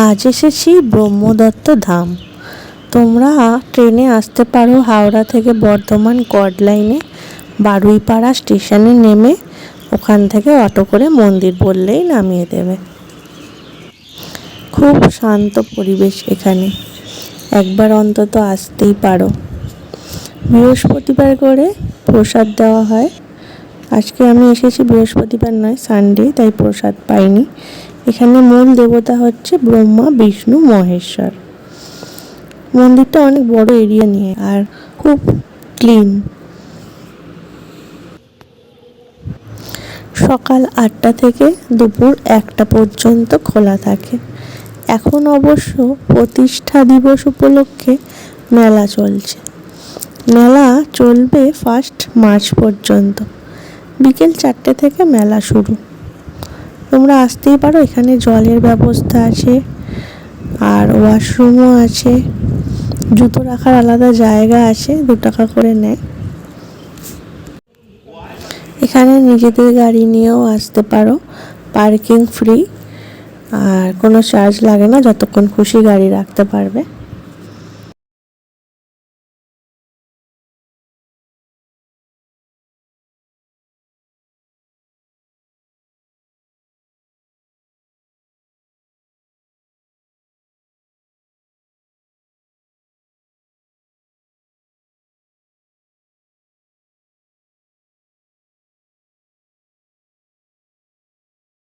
আজ এসেছি ব্রহ্মদত্ত ধাম। তোমরা ট্রেনে আসতে পারো হাওড়া থেকে বর্ধমান কর্ড লাইনে বারুইপাড়া স্টেশনে নেমে ওখান থেকে অটো করে মন্দির বললেই নামিয়ে দেবে। খুব শান্ত পরিবেশ এখানে, একবার অন্তত আসতেই পারো। বৃহস্পতিবার করে প্রসাদ দেওয়া হয়। আজকে আমি এসেছি বৃহস্পতিবার নয়, সানডে, তাই প্রসাদ পাইনি। এখানে মূল দেবতা হচ্ছে ব্রহ্মা বিষ্ণু মহেশ্বর। মন্দিরটা অনেক বড় এরিয়া নিয়ে আর খুব ক্লিন। সকাল 8টা থেকে দুপুর 1টা পর্যন্ত খোলা থাকে। এখন অবশ্য প্রতিষ্ঠা দিবস উপলক্ষে মেলা চলছে। মেলা চলবে 1 মার্চ পর্যন্ত। বিকেল 4টে থেকে মেলা শুরু। তোমরা আসতেই পারো। এখানে জলের ব্যবস্থা আছে আর ওয়াশরুমও আছে। জুতো রাখার আলাদা জায়গা আছে, 2 টাকা করে নেয়। এখানে নিজেদের গাড়ি নিয়েও আসতে পারো, পার্কিং ফ্রি আর কোনো চার্জ লাগে না, যতক্ষণ খুশি গাড়ি রাখতে পারবে।